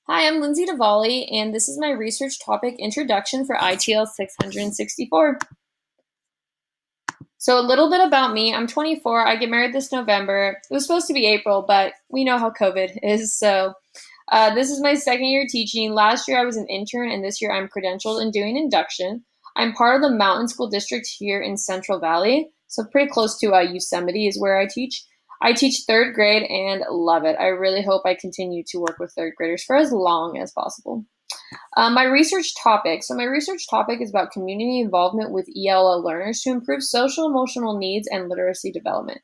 Hi, I'm Lindsay Diwali, and this is my research topic introduction for ITL 664. So, a little bit about me. I'm 24. I get married this November. It was supposed to be April, but we know how COVID is. This is my second year teaching. Last year, I was an intern, and this year, I'm credentialed and doing induction. I'm part of the Mountain School District here in Central Valley, so pretty close to Yosemite is where I teach. I teach third grade and love it. I really hope I continue to work with third graders for as long as possible. My research topic. So, my research topic is about community involvement with ELL learners to improve social emotional needs and literacy development.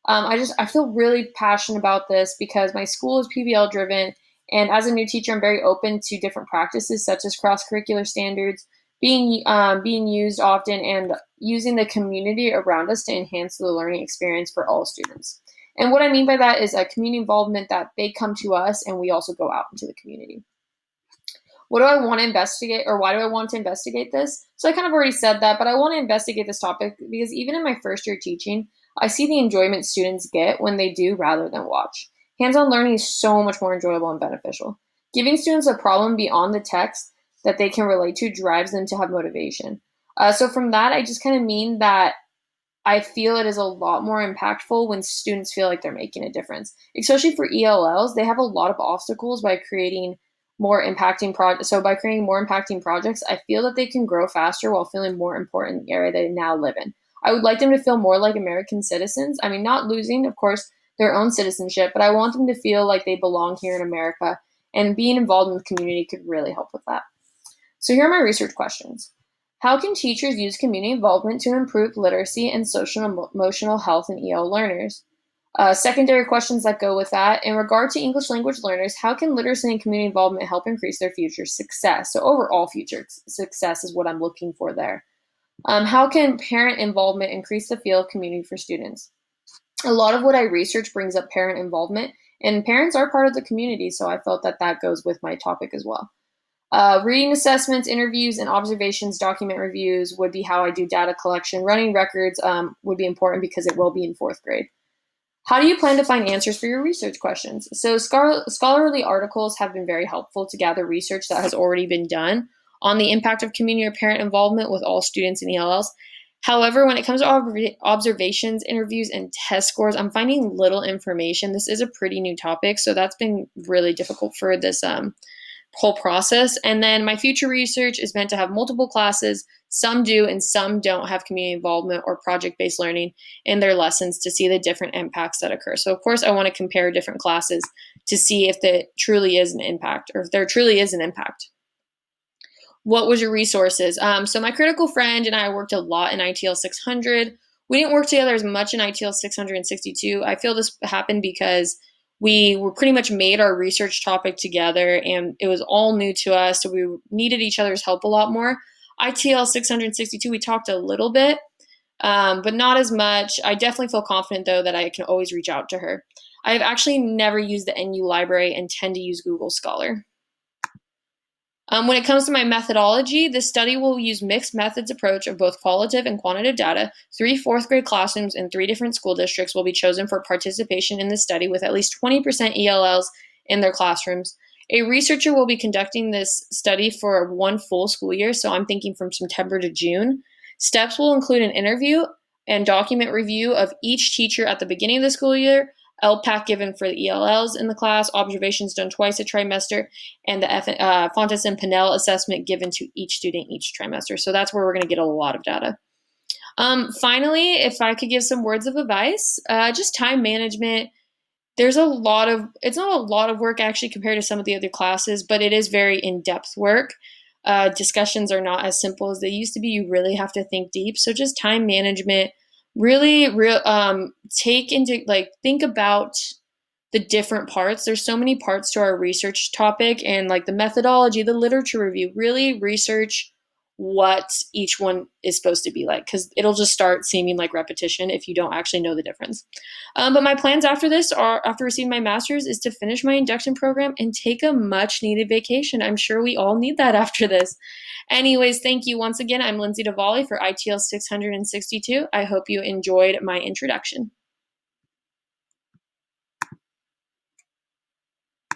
I feel really passionate about this because my school is PBL driven, and as a new teacher, I'm very open to different practices such as cross curricular standards being used often, and using the community around us to enhance the learning experience for all students. And what I mean by that is a community involvement that they come to us and we also go out into the community. What do I want to investigate, or why do I want to investigate this? So I kind of already said that, but I want to investigate this topic because even in my first year teaching, I see the enjoyment students get when they do rather than watch. Hands-on learning is so much more enjoyable and beneficial. Giving students a problem beyond the text that they can relate to drives them to have motivation. So from that, I just kind of mean that I feel it is a lot more impactful when students feel like they're making a difference. Especially for ELLs, they have a lot of obstacles by creating more impacting projects. So by creating more impacting projects, I feel that they can grow faster while feeling more important in the area they now live in. I would like them to feel more like American citizens. I mean, not losing, of course, their own citizenship, but I want them to feel like they belong here in America, and being involved in the community could really help with that. So here are my research questions. How can teachers use community involvement to improve literacy and social emotional health in EL learners? Secondary questions that go with that. In regard to English language learners, how can literacy and community involvement help increase their future success? So overall future success is what I'm looking for there. How can parent involvement increase the feel of community for students? A lot of what I research brings up parent involvement, and parents are part of the community, so I felt that that goes with my topic as well. Reading assessments, interviews, and observations, document reviews would be how I do data collection. Running records would be important because it will be in fourth grade. How do you plan to find answers for your research questions? So, scholarly articles have been very helpful to gather research that has already been done on the impact of community or parent involvement with all students in ELLs. However, when it comes to observations, interviews, and test scores, I'm finding little information. This is a pretty new topic, so that's been really difficult for this whole process. And then my future research is meant to have multiple classes. Some do and some don't have community involvement or project-based learning in their lessons to see the different impacts that occur. So of course I want to compare different classes to see if there truly is an impact, or if there truly is an impact. What was your resources? So my critical friend and I worked a lot in ITL 600. We didn't work together as much in ITL 662. I feel this happened because we were pretty much made our research topic together and it was all new to us, so we needed each other's help a lot more. ITL 662, we talked a little bit, but not as much. I definitely feel confident, though, that I can always reach out to her. I have actually never used the NU library and tend to use Google Scholar. When it comes to my methodology, this study will use mixed methods approach of both qualitative and quantitative data. 3 fourth grade classrooms in 3 different school districts will be chosen for participation in this study with at least 20% ELLs in their classrooms. A researcher will be conducting this study for 1 full school year, so I'm thinking from September to June. Steps will include an interview and document review of each teacher at the beginning of the school year, LPAC given for the ELLs in the class, observations done twice a trimester, and the Fontes and Pinnell assessment given to each student each trimester. So that's where we're going to get a lot of data. Finally, if I could give some words of advice, just time management. It's not a lot of work actually compared to some of the other classes, but it is very in-depth work. Discussions are not as simple as they used to be. You really have to think deep. So just time management, really think about the different parts. There's so many parts to our research topic, and like the methodology, the literature review, really research what each one is supposed to be like, because it'll just start seeming like repetition if you don't actually know the difference. But my plans after this are, after receiving my master's, is to finish my induction program and take a much needed vacation. I'm sure we all need that after this. Anyways, thank you once again. I'm Lindsay Diwali for ITL 662. I hope you enjoyed my introduction.